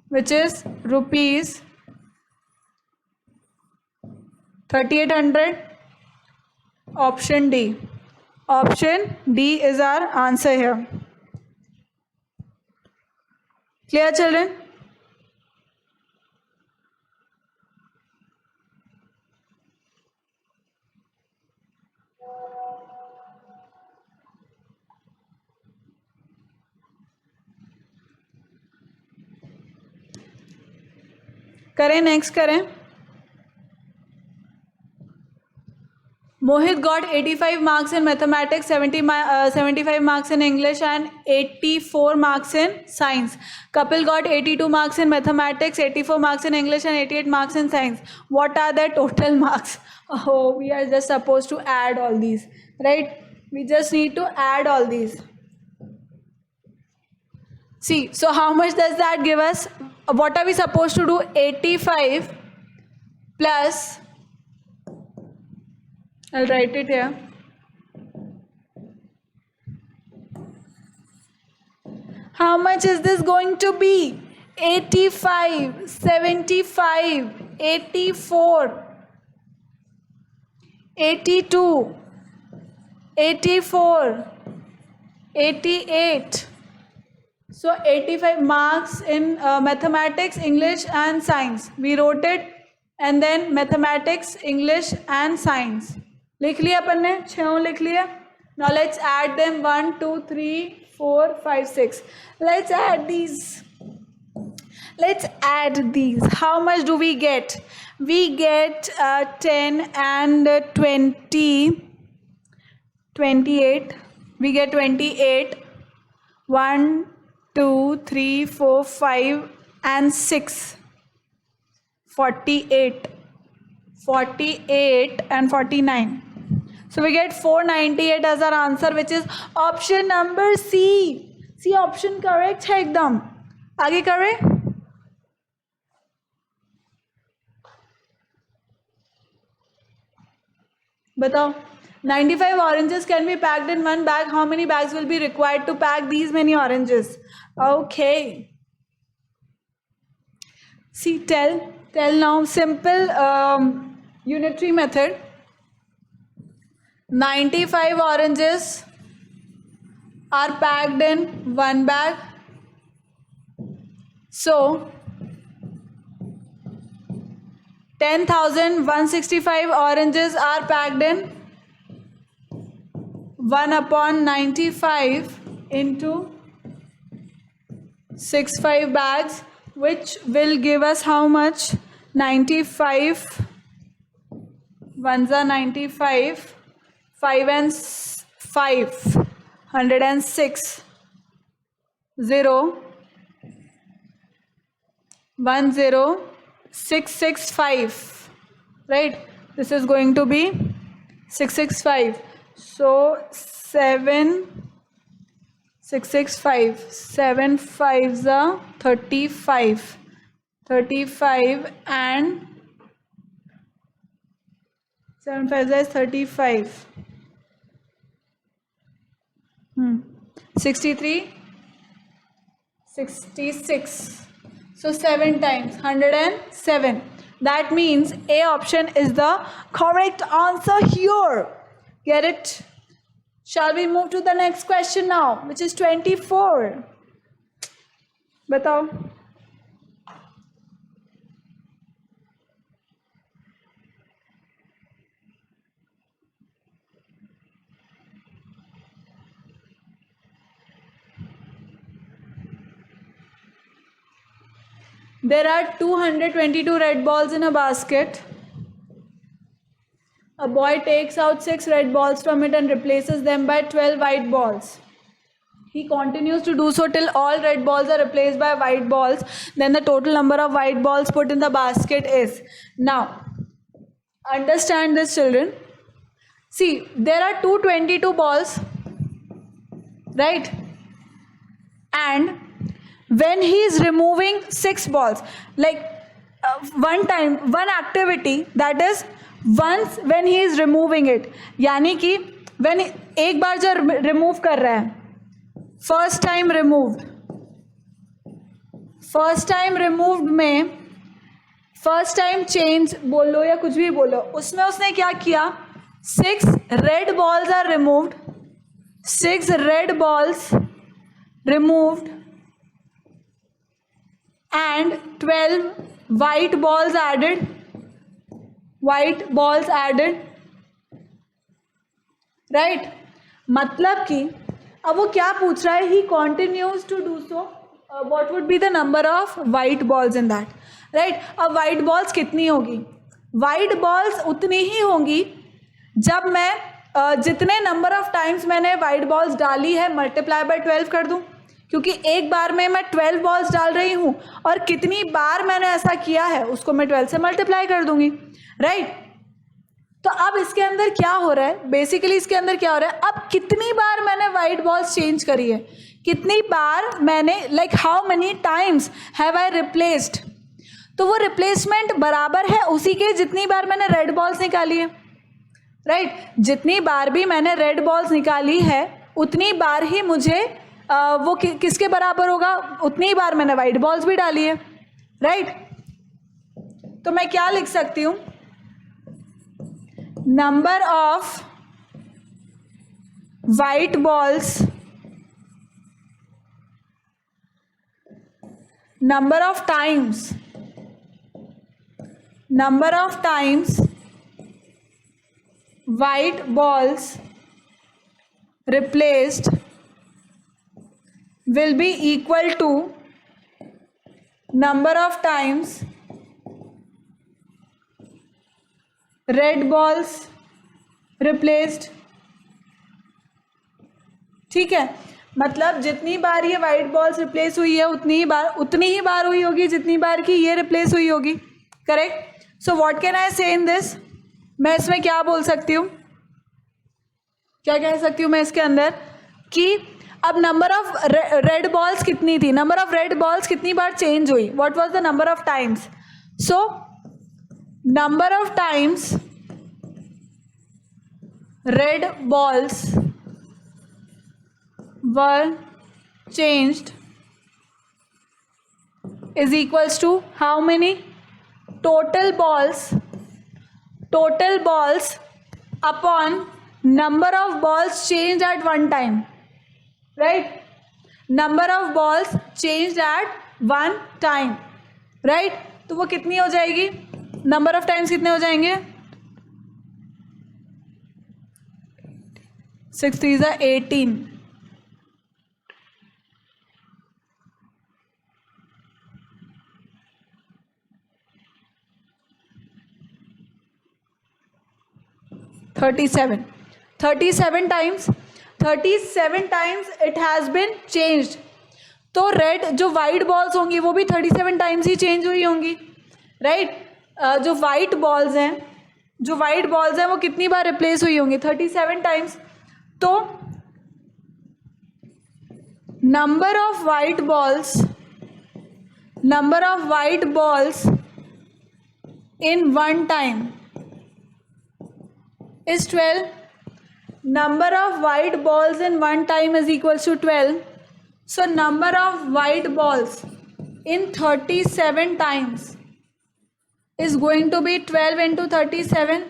A: which is rupees 3800. Option D. Option D is our answer here. Clear, children? करें, next करें. Mohit got 85 marks in mathematics, 75 marks in English and 84 marks in science. Kapil got 82 marks in mathematics, 84 marks in English and 88 marks in science. What are their total marks? Oh, we are just supposed to add all these, right? We just need to add all these. See, so how much does that give us? What are we supposed to do? 85 plus, I'll write it here. How much is this going to be? 85, 75, 84, 82, 84, 88. So 85 marks in mathematics, English and science. We wrote it, and then mathematics, English and science. लिख लिया अपन ने, 6 लिख लिया. Now let's add them. 1, 2, 3, 4, 5, 6. Let's add these. How much do we get? We get 10 and 20, 28. We get 28. 1, 2, 3, 4, 5 and 6. 48. 48 and 49. So we get 498 as our answer, which is option number C. C option correct है एकदम. आगे करें. बताओ. 95 oranges can be packed in one bag. How many bags will be required to pack these many oranges? Okay. See, tell now. Simple unitary method. 95 oranges are packed in one bag. So 10,165 oranges are packed in 1/95 into 65 bags, which will give us how much? 95 ones are 95, 5 and 5, 106, 0, 1 0 665, right? This is going to be 665. So 7 665, 7 5s are 35, 35 and 7 5s is 35, 63, 66. So 7 times 107. That means A option is the correct answer here. Get it? Shall we move to the next question now, which is 24? Batao. There are 222 red balls in a basket. A boy takes out 6 red balls from it and replaces them by 12 white balls. He continues to do so till all red balls are replaced by white balls. Then the total number of white balls put in the basket is. Now, understand this, children. See, there are 222 balls, right? And when he is removing 6 balls, like one activity, that is once when he is removing it, यानी कि when एक बार जब remove कर रहा है, first time removed में first time change बोलो या कुछ भी बोलो, उसमें उसने क्या किया? 6 red balls are removed, 6 red balls removed and 12 white balls added, right? मतलब कि अब वो क्या पूछ रहा है? He continues to do so. What would be the number of white balls in that, right? अब white balls कितनी होगी? White balls उतनी ही होंगी जब मैं जितने number of times मैंने white balls डाली है multiply by 12 कर दूं, क्योंकि एक बार में मैं 12 बॉल्स डाल रही हूँ और कितनी बार मैंने ऐसा किया है उसको मैं 12 से मल्टीप्लाई कर दूंगी, राइट? तो अब इसके अंदर क्या हो रहा है? बेसिकली इसके अंदर क्या हो रहा है? अब कितनी बार मैंने वाइट बॉल्स चेंज करी है, कितनी बार मैंने, like how many times have I replaced, तो वो रिप्लेसमेंट बराबर है उसी के जितनी बार मैंने रेड बॉल्स निकाली है, राइट? जितनी बार भी मैंने रेड बॉल्स निकाली है उतनी बार ही मुझे वो किसके बराबर होगा? उतनी ही बार मैंने वाइट बॉल्स भी डाली है, राइट? तो मैं क्या लिख सकती हूँ? Number of white balls, number of times white balls replaced will be equal to number of times red balls replaced. ठीक है, मतलब जितनी बार ये वाइट बॉल्स रिप्लेस हुई है उतनी ही बार हुई होगी जितनी बार की ये रिप्लेस हुई होगी, correct? So what can I से इन दिस? मैं इसमें क्या बोल सकती हूँ, क्या कह सकती हूँ मैं इसके अंदर कि अब नंबर ऑफ रेड बॉल्स कितनी थी, नंबर ऑफ रेड बॉल्स कितनी बार चेंज हुई, what was the number of times? So number of times red balls were changed is equals to how many? Total balls upon number of balls changed at one time, right? Number of balls changed at one time, right? तो वो कितनी हो जाएगी? Number of times कितने हो जाएंगे? 6 3 18. Thirty-seven times it has been changed. तो red जो वाइट बॉल्स होंगी वो भी 37 टाइम्स ही चेंज हुई होंगी, राइट? जो वाइट बॉल्स हैं वो कितनी बार रिप्लेस हुई होंगी? 37 टाइम्स. तो number of white balls in one time is 12. Number of white balls in one time is equals to 12. So number of white balls in 37 times is going to be 12 into 37.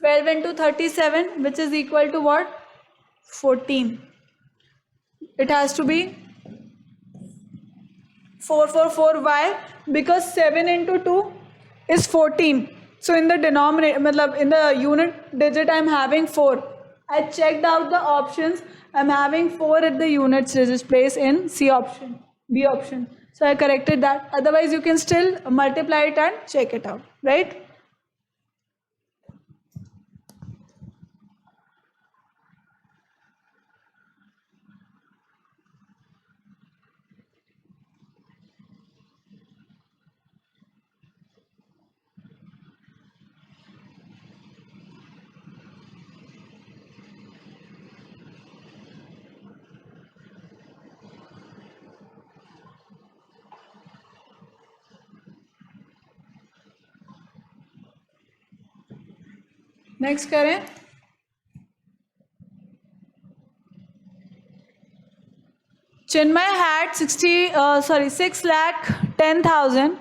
A: 12 into 37, which is equal to what? 14. It has to be 444. Why? Because 7 into 2 is 14. So in the denominator, मतलब in the unit digit, I'm having 4. I checked out the options. I'm having 4 at the units digit place in B option. So I corrected that. Otherwise, you can still multiply it and check it out, right? Next करें. Chinmay had 6,10,000.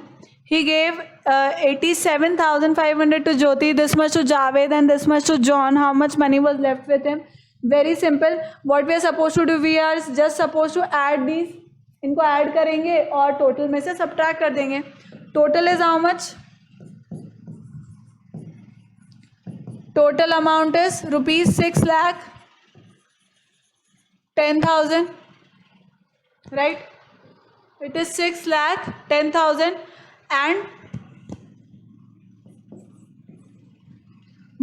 A: He gave 87,500 to Jyoti, this much to Javed, and this much to John. How much money was left with him? Very simple. What we are supposed to do? We are just supposed to add these. इनको add करेंगे और total में से subtract कर देंगे. Total is how much? Total amount is rupees 6,10,000, right? It is 6,10,000 and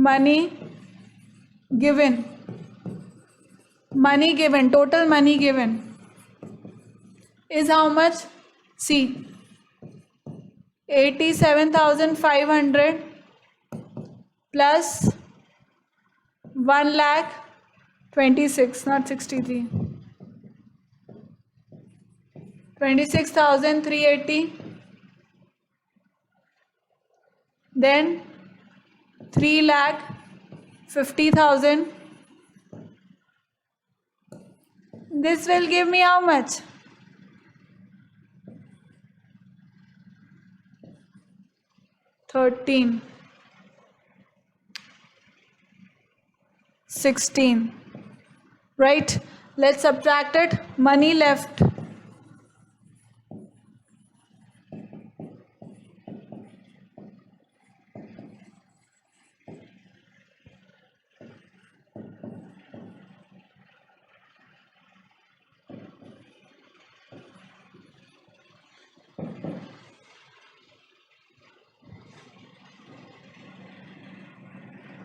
A: money given. Total money given is how much? See, 87,500 plus 1,26,000, not 63. 26,380. Then 3,50,000. This will give me how much? 13. 16, right? Let's subtract it. Money left.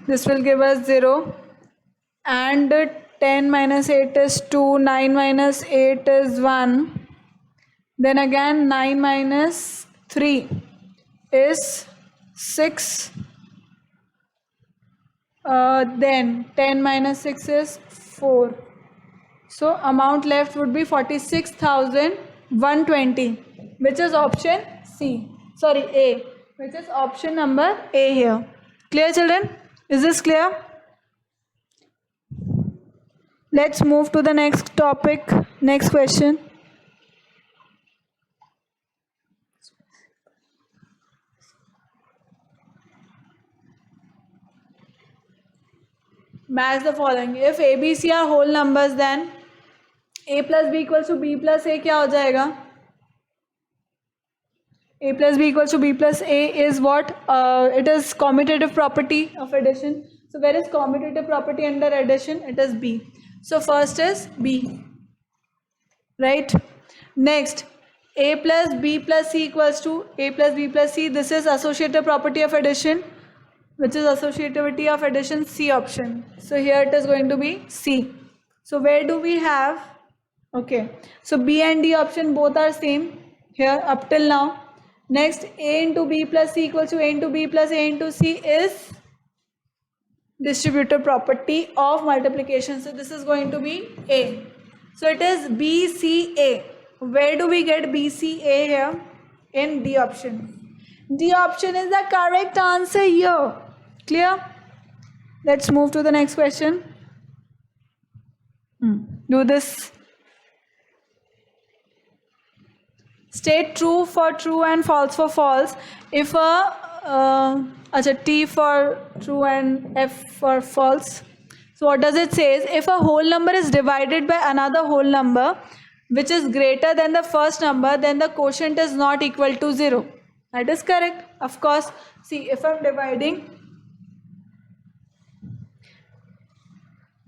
A: This will give us 0. And 10 minus 8 is 2, 9 minus 8 is 1. Then again 9 minus 3 is 6. Then 10 minus 6 is 4. So amount left would be 46,120, which is option C. Sorry, A, which is option number A here. Clear, children? Is this clear? Let's move to the next topic, next question. Match the following. If A, B, C are whole numbers, then A plus B equals to B plus A क्या हो जाएगा? A plus B equals to B plus A is what? It is commutative property of addition. So where is commutative property under addition? It is B. So first is B. Right? Next, A plus B plus C equals to A plus B plus C. This is associative property of addition, which is associativity of addition, C option. So here it is going to be C. So where do we have? Okay. So B and D option both are same here up till now. Next, A into B plus C equals to A into B plus A into C is distributive property of multiplication. So this is going to be A. So it is BCA. Where do we get BCA here? In D option. D option is the correct answer here. Clear? Let's move to the next question. Do this. State true for true and false for false. If T for true and F for false. So what does it say? If a whole number is divided by another whole number which is greater than the first number, then the quotient is not equal to 0. That is correct. Of course. See, if I'm dividing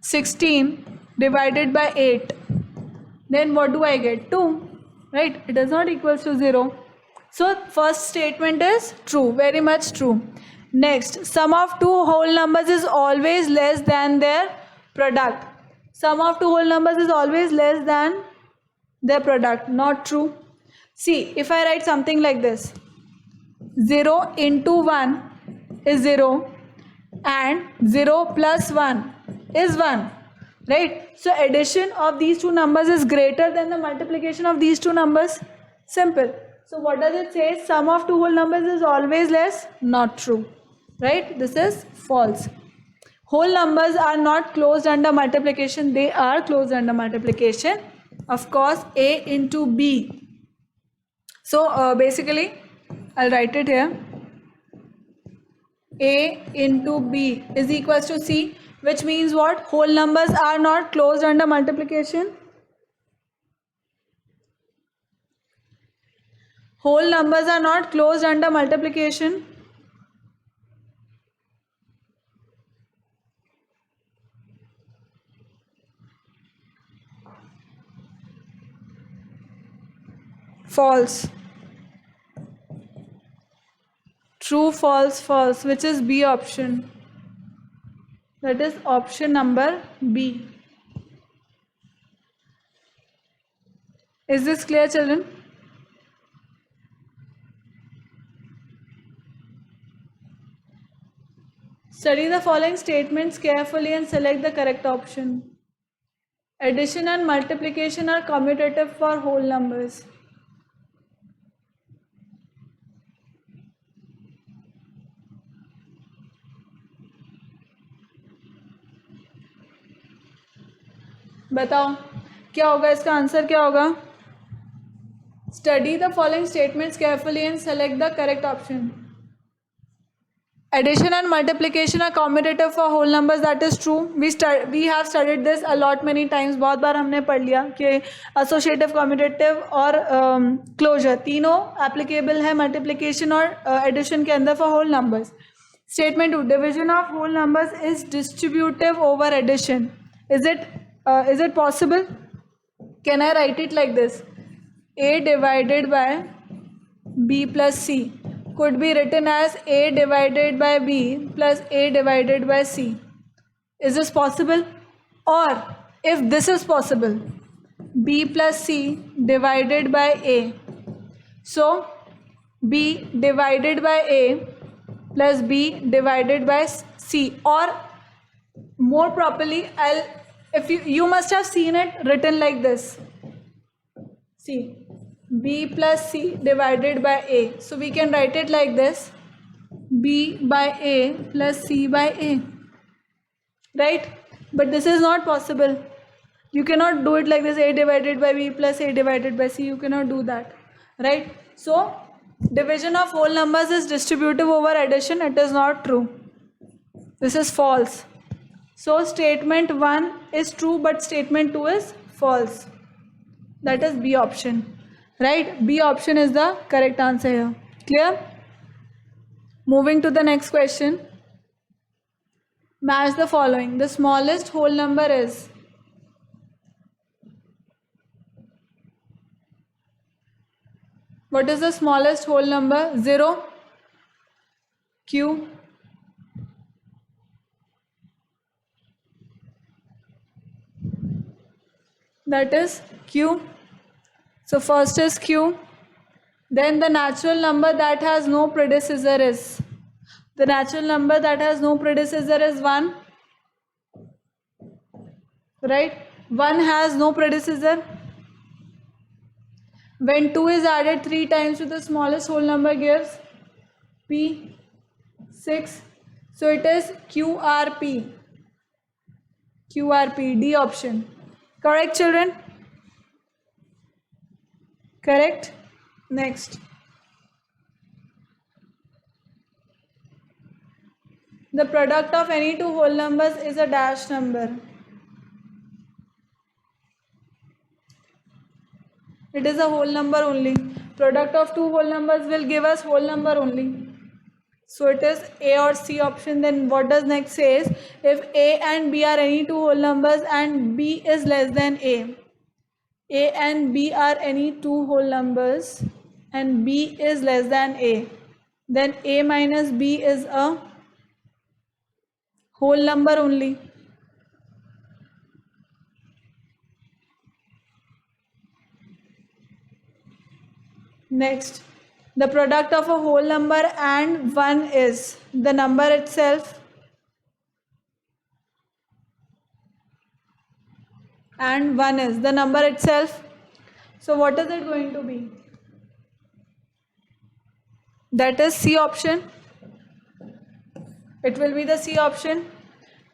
A: 16 divided by 8, then what do I get? 2. Right? It is not equal to 0. So first statement is true, very much true. Next, sum of two whole numbers is always less than their product. Sum of two whole numbers is always less than their product. Not true. See, if I write something like this, 0 into 1 is 0 and 0 plus 1 is 1. Right? So addition of these two numbers is greater than the multiplication of these two numbers. Simple. So what does it say? Sum of two whole numbers is always less. Not true. Right? This is false. Whole numbers are not closed under multiplication. They are closed under multiplication. Of course, A into B. So basically, I'll write it here. A into B is equals to C. Which means what? Whole numbers are not closed under multiplication. Whole numbers are not closed under multiplication. False. True, false, false. Which is B option. That is option number B. Is this clear, children? Study the following statements carefully and select the correct option. Addition and multiplication are commutative for whole numbers. बताओ क्या होगा, इसका answer क्या होगा? Study the following statements carefully and select the correct option. Addition and multiplication are commutative for whole numbers. That is true. We have studied this a lot many times. बहुत बार हमने पढ़ लिया कि associative, commutative और closure तीनों applicable है multiplication और addition के अंदर for whole numbers. Statement 2. Division of whole numbers is distributive over addition. Is it possible? Can I write it like this? A divided by B plus C could be written as A divided by B plus A divided by C. Is this possible? Or if this is possible, B plus C divided by A. So B divided by A plus B divided by C. Or more properly, if you must have seen it written like this. See, B plus C divided by A. So we can write it like this. B by A plus C by A. Right? But this is not possible. You cannot do it like this, a divided by b plus a divided by c. You cannot do that, right? So division of whole numbers is distributive over addition. It is not true. This is false. So statement 1 is true, but statement 2 is false. That is B option, right? B option is the correct answer here. Clear? Moving to the next question. Match the following. The smallest whole number is. What is the smallest whole number? 0, Q, that is Q. So first is Q. Then the natural number that has no predecessor is. The natural number that has no predecessor is 1. Right? 1 has no predecessor. When 2 is added 3 times to the smallest whole number gives P, 6. So it is QRP. QRP, D option. Correct, children? Correct? Next. The product of any two whole numbers is a dash number. It is a whole number only. Product of two whole numbers will give us whole number only. So it is A or C option. Then what does next say is, if A and B are any two whole numbers and B is less than A and B are any two whole numbers and B is less than A, then A minus B is a whole number only. Next, the product of a whole number and 1 is the number itself, and 1 is the number itself. So what is it going to be? That is C option. It will be the C option.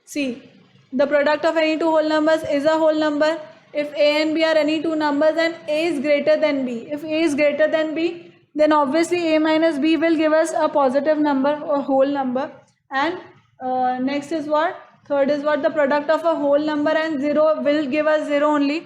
A: C. The product of any two whole numbers is a whole number. If A and B are any two numbers and A is greater than B. If A is greater than B, then obviously A minus B will give us a positive number or whole number. And next is what? Third is what? The product of a whole number and 0 will give us 0 only.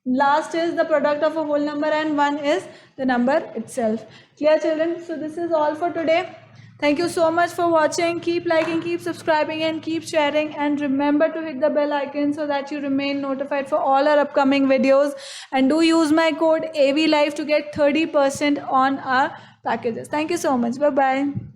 A: Last is the product of a whole number and 1 is the number itself. Clear, children? So this is all for today. Thank you so much for watching. Keep liking, keep subscribing and keep sharing, and remember to hit the bell icon so that you remain notified for all our upcoming videos, and do use my code AVLIFE to get 30% on our packages. Thank you so much. Bye bye.